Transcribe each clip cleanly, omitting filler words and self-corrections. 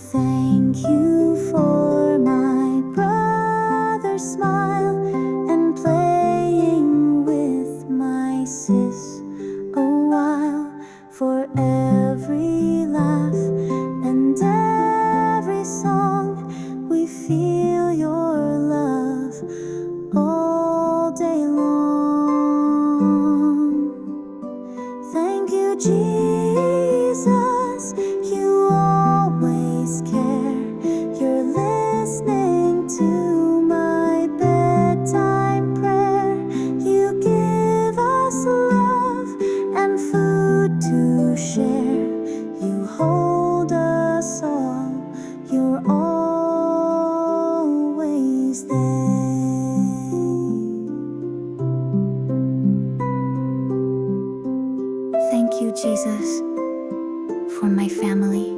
thank you for my brother's smile and playing with my sis a while, for every laugh and every song. We feel your love all day long. Thank you, Jesus, you always care. You're listening to my bedtime prayer. You give us love and food to share. You hold us all, you're always there. Thank you, Jesus, for my family.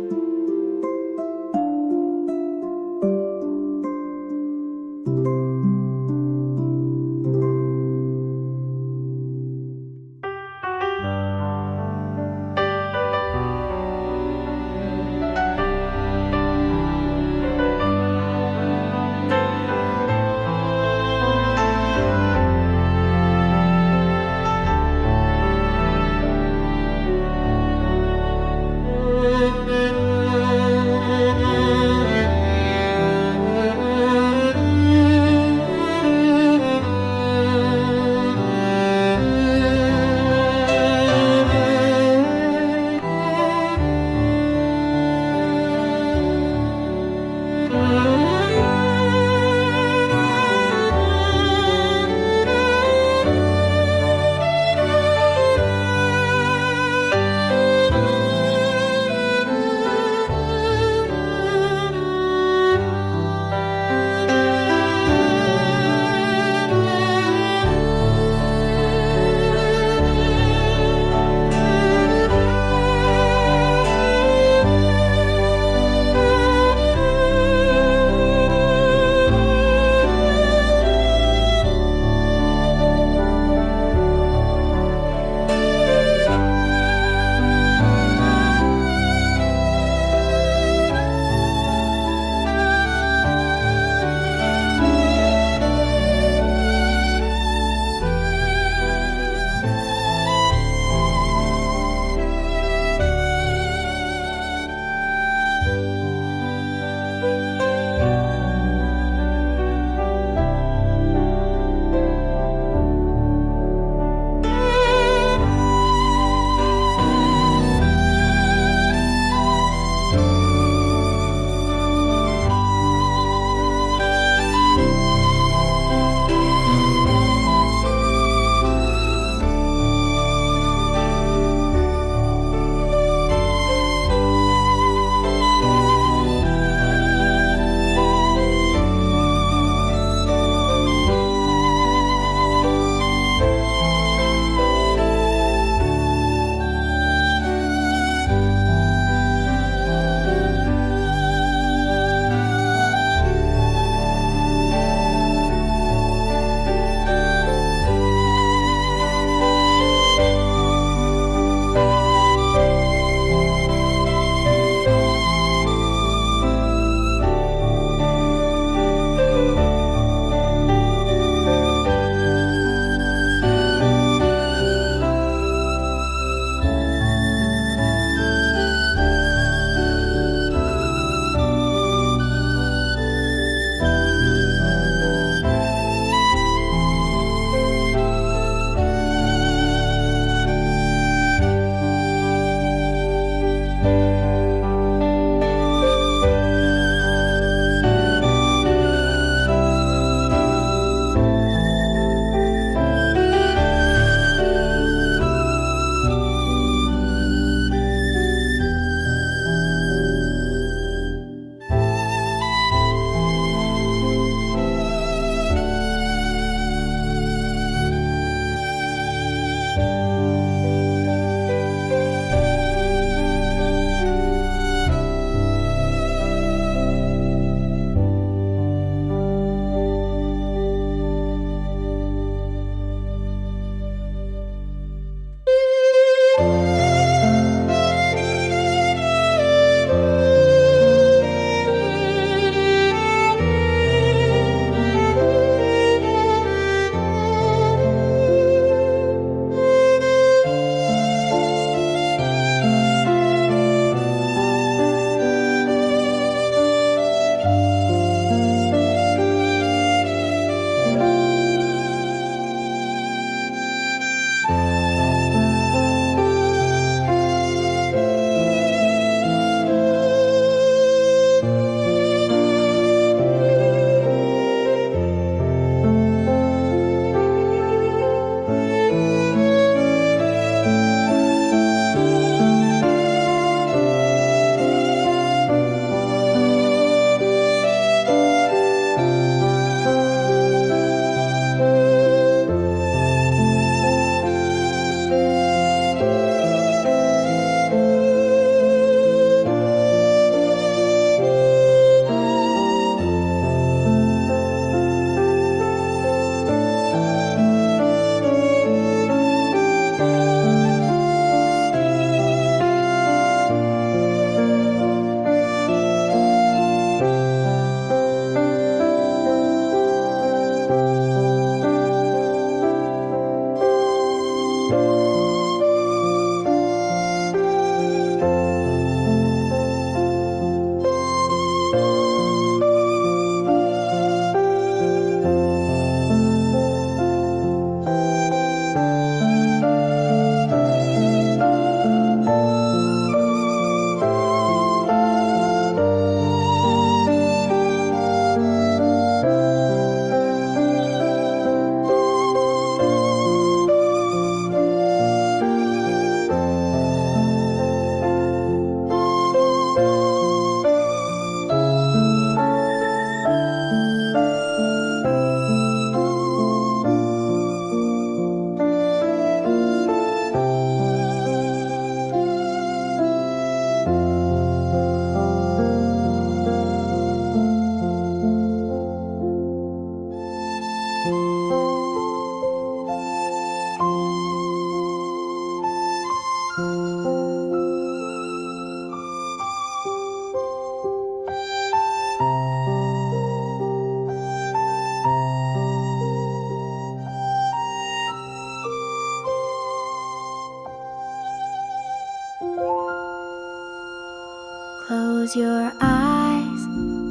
Close your eyes,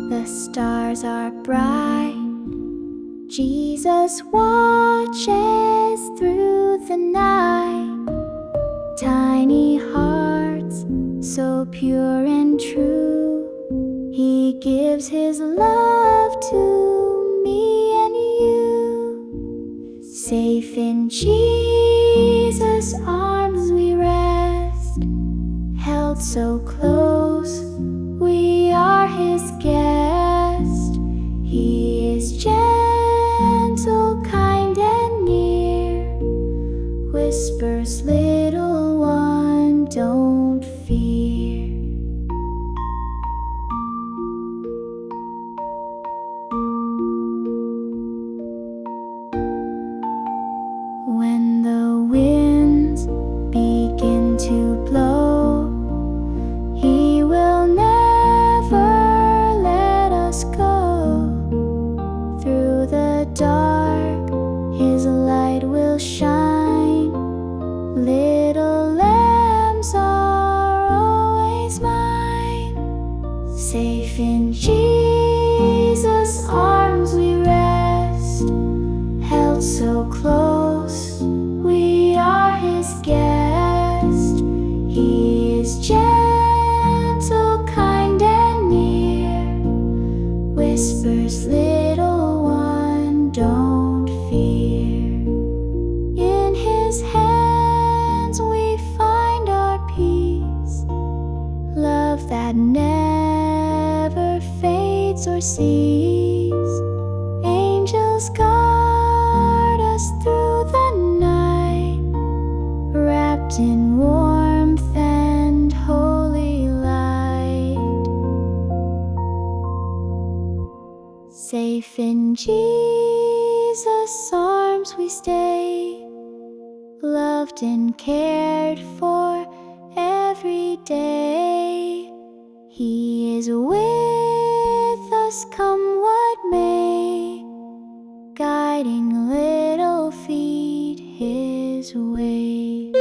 the stars are bright. Jesus watches through the night. Tiny hearts, so pure and true, He gives His love to me and you. Safe in Jesus' arms we rest, held so close, we are His guest. He is gentle, kind and near, whispers, little one, don't fear. When the winds begin to blow, He will never let us go. Through the dark, His light will shine. Little lambs are always mine. Safe in Jesus' arms we rest, held so close, we are His guest. He is gentle, kind and near, whispers, little one, don't fear. In His hands we find our peace, love that never fades or ceases. Angels guard us through the night, wrapped in warmth and holy light. Safe in Jesus' arms we stay, loved and cared for every day. He is with us, come what may, guiding little feet His way.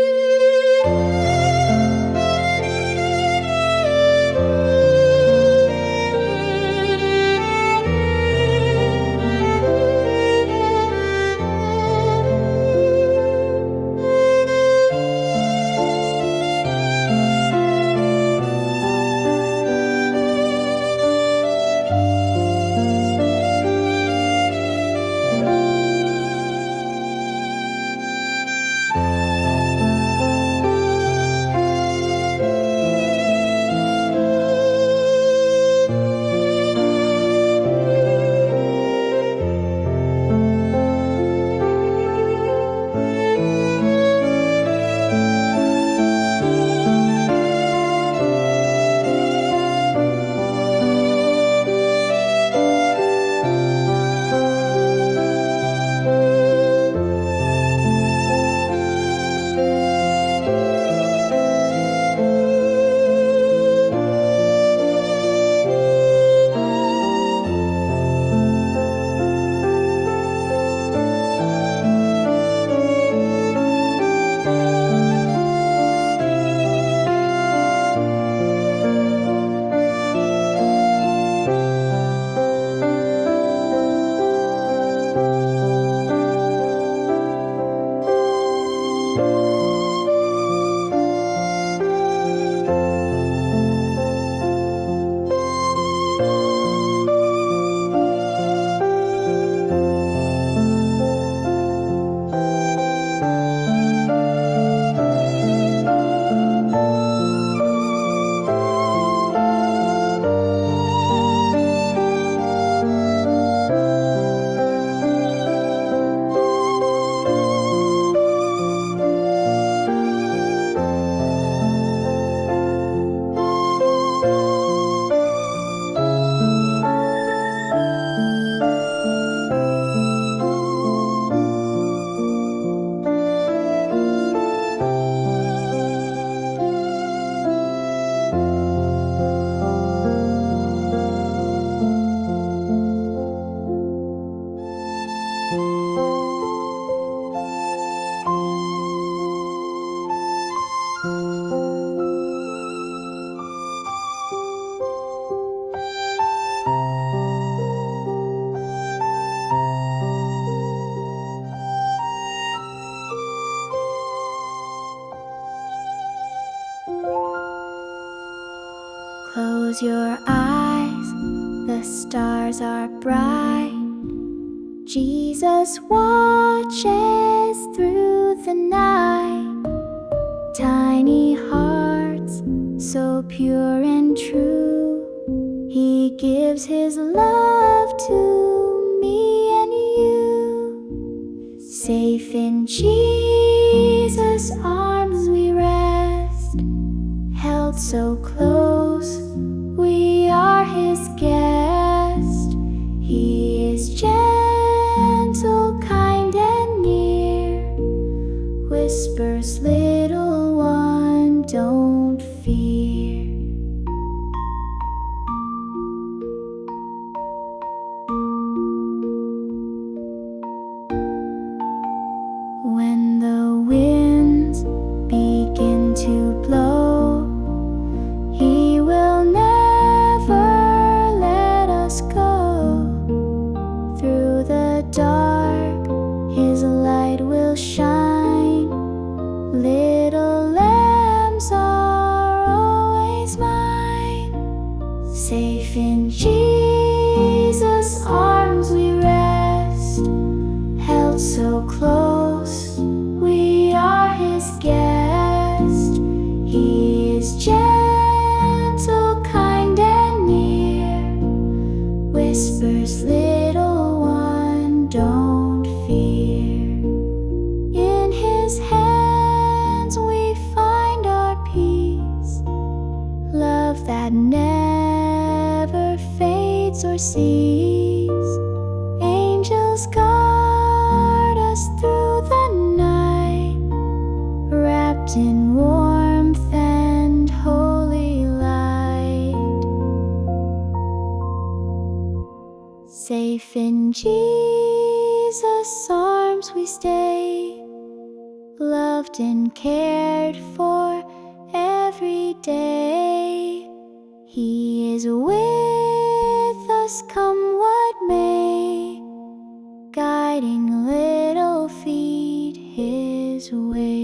Close your eyes, the stars are bright. Jesus watches through the night. Tiny hearts, so pure and true, He gives His love to me and you. Safe in Jesus' arms we rest, held so close, we are His guest. He is gentle, kind and near, whispers, little one, don't fear. When the winds begin to blow, He will never let us go. Through the dark, His light will shine. Little lambs are always mine. Safe in Jesus' arms we rest, held so close, we are His guest. He is gentle, kind and near, whispers, little one, don't fear. In His hands we find our peace, love that never fades or ceases. Angels guard us through the night, wrapped in warmth and holy light. Safe in Jesus' arms we stay, loved and cared for every day. He is with us, come what may, guiding little feet His way.